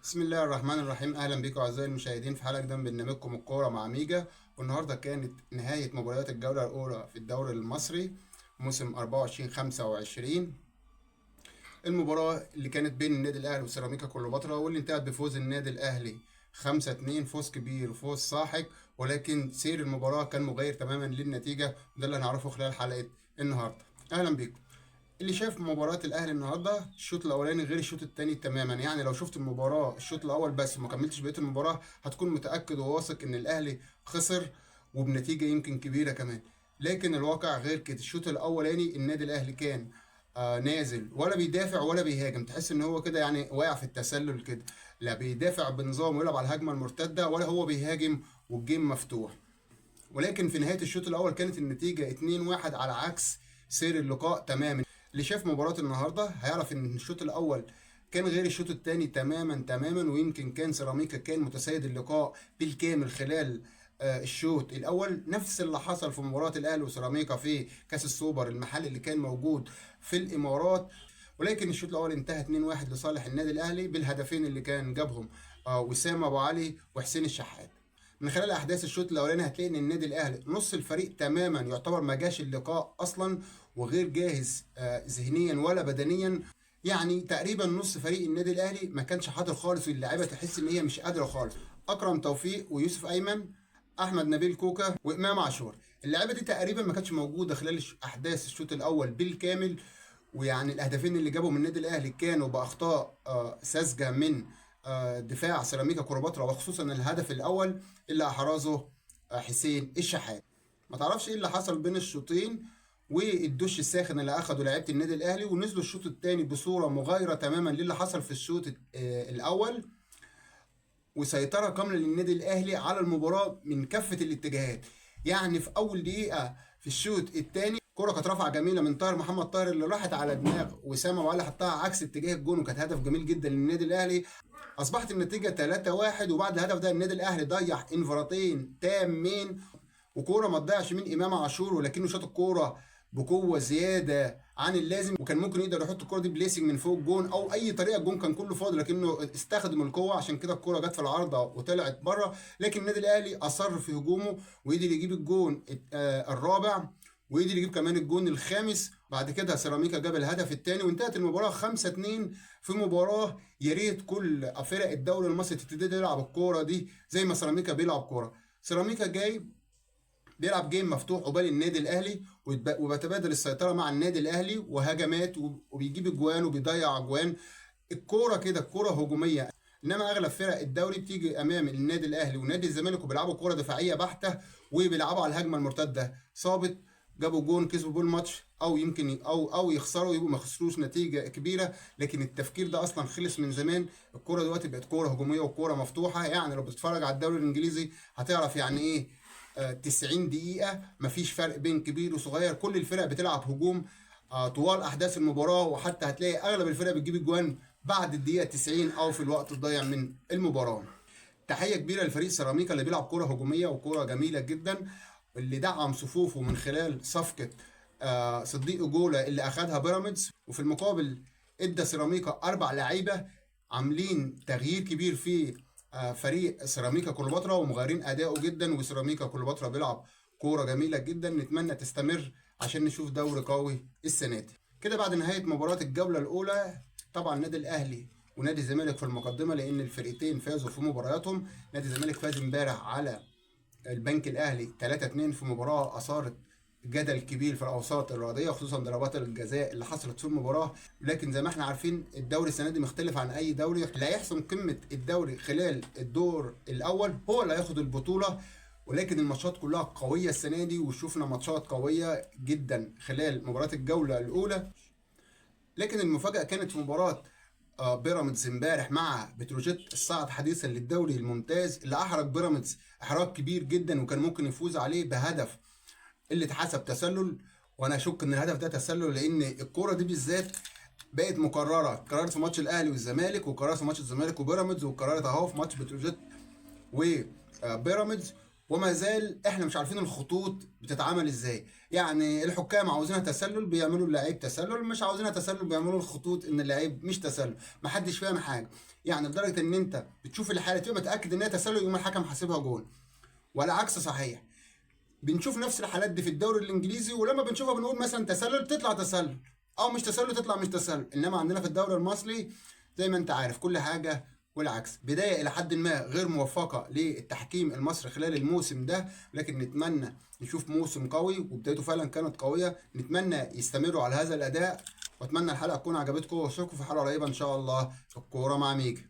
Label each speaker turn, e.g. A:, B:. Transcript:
A: بسم الله الرحمن الرحيم. اهلا بكم اعزائي المشاهدين في حلقه جديده من برنامجكم الكوره مع ميجا. والنهارده كانت نهايه مباريات الجوله الاولى في الدوري المصري موسم 24 25. المباراه اللي كانت بين النادي الاهلي وسيراميكا كليوباترا واللي انتهت بفوز النادي الاهلي 5-2، فوز كبير وفوز ساحق، ولكن سير المباراه كان مغاير تماما للنتيجه، وده اللي هنعرفه خلال حلقه النهارده. اهلا بكم. اللي شاف مباراة الأهلي النهاردة الشوط الأولاني غير الشوط التاني تماما، يعني لو شفت المباراة الشوط الأول بس وما كملتش بقية المباراة هتكون متأكد وواثق إن الأهلي خسر وبنتيجة يمكن كبيرة كمان. لكن الواقع غير كده. الشوط الأولاني النادي الأهلي كان نازل ولا بيدافع ولا بيهاجم، تحس إن هو كده يعني واقع في التسلل كده، لا بيدافع بنظام ويلعب على الهجمة المرتدة ولا هو بيهاجم والجيم مفتوح. ولكن في نهاية الشوط الأول كانت النتيجة 2-1 على عكس سير اللقاء تماما. اللي شاف مباراة النهاردة هيعرف إن الشوط الأول كان غير الشوط الثاني تماما تماما، ويمكن كان سيراميكا كان متسيد اللقاء بالكامل خلال الشوط الأول. نفس اللي حصل في مباراة الأهلي وسيراميكا في كأس السوبر المحلي اللي كان موجود في الإمارات. ولكن الشوط الاول انتهى 2-1 لصالح النادي الاهلي بالهدفين اللي كان جابهم وسام ابو علي وحسين الشحات. من خلال احداث الشوط الاولاني هتلاقي ان النادي الاهلي نص الفريق تماما يعتبر ما جاش اللقاء اصلا وغير جاهز ذهنيا ولا بدنيا. يعني تقريبا نص فريق النادي الاهلي ما كانش حاضر خالص، واللاعيبه تحس ان هي مش قادره خالص. اكرم توفيق ويوسف ايمن، احمد نبيل كوكا وامام عاشور، اللعيبه دي تقريبا ما كانتش موجوده خلال احداث الشوط الاول بالكامل. ويعني الاهدافين اللي جابهم النادي الاهلي كانوا باخطاء ساذجه من دفاع سيراميكا كليوباترا، وخصوصا الهدف الاول اللي احرزه حسين الشحات. ما تعرفش ايه اللي حصل بين الشوطين والدش الساخن اللي اخده لعيبه النادي الاهلي، ونزلوا الشوط الثاني بصوره مغايره تماما للي حصل في الشوط الاول، وسيطرة كاملة للنادي الأهلي على المباراة من كافة الاتجاهات. يعني في أول دقيقة في الشوط الثاني كرة كانت رافعة جميلة من طاهر محمد طاهر اللي راحت على دماغ وسام أبو علي، حطها عكس اتجاه الجون وكانت هدف جميل جدا للنادي الأهلي. أصبحت النتيجة 3-1، وبعد الهدف ده النادي الأهلي ضيع انفرادين تامين، وكوره ما تضيعش من امام عاشور، ولكنه شاط الكوره بقوه زياده عن اللازم، وكان ممكن يقدر يحط الكوره دي بليسنج من فوق الجون او اي طريقه. الجون كان كله فاضي لكنه استخدم القوه، عشان كده الكوره جت في العارضه وطلعت بره. لكن النادي الاهلي اصر في هجومه وقدر يجيب الجون الرابع، وقدر يجيب كمان الجون الخامس. بعد كده سيراميكا جاب الهدف الثاني وانتهت المباراه 5-2 في مباراه يا ريت كل فرق الدوري المصري تبتدي تلعب الكوره دي زي ما سيراميكا بيلعب كوره. سيراميكا جاي بيلعب جيم مفتوح قبال النادي الاهلي وبيتبادل السيطره مع النادي الاهلي وهجمات وبيجيب اجوان وبيضيع اجوان. الكوره كده الكوره هجوميه، انما اغلب فرق الدوري بتيجي امام النادي الاهلي ونادي الزمالك وبيلعبوا كوره دفاعيه بحته وبيلعبوا على الهجمه المرتده صابت. جابوا جون كسبوا بول ماتش، او يمكن او يخسروا يبقوا ما خسروش نتيجه كبيره. لكن التفكير ده اصلا خلص من زمان. الكوره دلوقتي بقت كوره هجوميه وكوره مفتوحه. يعني لو بتتفرج على الدوري الانجليزي هتعرف يعني ايه 90 دقيقة مفيش فرق بين كبير وصغير، كل الفرق بتلعب هجوم طوال أحداث المباراة، وحتى هتلاقي أغلب الفرق بتجيب الجوان بعد الدقيقة 90 أو في الوقت الضايع من المباراة. تحية كبيرة لفريق سيراميكا اللي بيلعب كرة هجومية وكرة جميلة جدا، اللي دعم صفوفه من خلال صفقة صديق جولة اللي أخدها بيراميدز، وفي المقابل ادى سيراميكا 4 لعيبة عاملين تغيير كبير في فريق سيراميكا كليوباترا ومغيرين اداؤه جدا. وسيراميكا كليوباترا بيلعب كوره جميله جدا، نتمنى تستمر عشان نشوف دوري قوي السنه دي. كده بعد نهايه مباراه الجوله الاولى طبعا النادي الاهلي ونادي الزمالك في المقدمه لان الفريقين فازوا في مبارياتهم. نادي الزمالك فاز امبارح على البنك الاهلي 3-2 في مباراه اثارت جدل كبير في الاوساط الرياضيه، خصوصا ضربات الجزاء اللي حصلت في المباراه. لكن زي ما احنا عارفين الدوري السنه دي مختلف عن اي دوري، اللي هيحسم قمه الدوري خلال الدور الاول هو اللي هياخد البطوله. ولكن الماتشات كلها قويه السنه دي، وشوفنا ماتشات قويه جدا خلال مباراه الجوله الاولى. لكن المفاجاه كانت في مباراه بيراميدز امبارح مع بتروجيت الصاعد حديثا للدوري الممتاز، اللي احرج بيراميدز احراج كبير جدا وكان ممكن يفوز عليه بهدف اللي اتحسب تسلل. وانا اشك ان الهدف ده تسلل، لان الكوره دي بالذات بقت مكرره، قررت في ماتش الاهلي والزمالك وقررت في ماتش الزمالك وبيراميدز وقررت اهو في ماتش بتروجيت وبيراميدز. وما زال احنا مش عارفين الخطوط بتتعمل ازاي. يعني الحكام عاوزينها تسلل بيعملوا اللعيب تسلل، مش عاوزينها تسلل بيعملوا الخطوط ان اللعيب مش تسلل. محدش فاهم حاجه. يعني لدرجه ان انت بتشوف الحاله تبقى متاكد ان هي تسلل، يقوم الحكم حاسبها جول، والعكس صحيح. بنشوف نفس الحالات دي في الدوري الانجليزي، ولما بنشوفها بنقول مثلا تسلل تطلع تسلل، او مش تسلل تطلع مش تسلل. انما عندنا في الدوري المصري زي ما انت عارف كل حاجه والعكس. بدايه الى حد ما غير موفقه للتحكيم المصري خلال الموسم ده، لكن نتمنى نشوف موسم قوي، وبدايته فعلا كانت قويه. نتمنى يستمروا على هذا الاداء، واتمنى الحلقه تكون عجبتكم، واشوفكم في حلقه قريبه ان شاء الله في الكوره مع ميجا.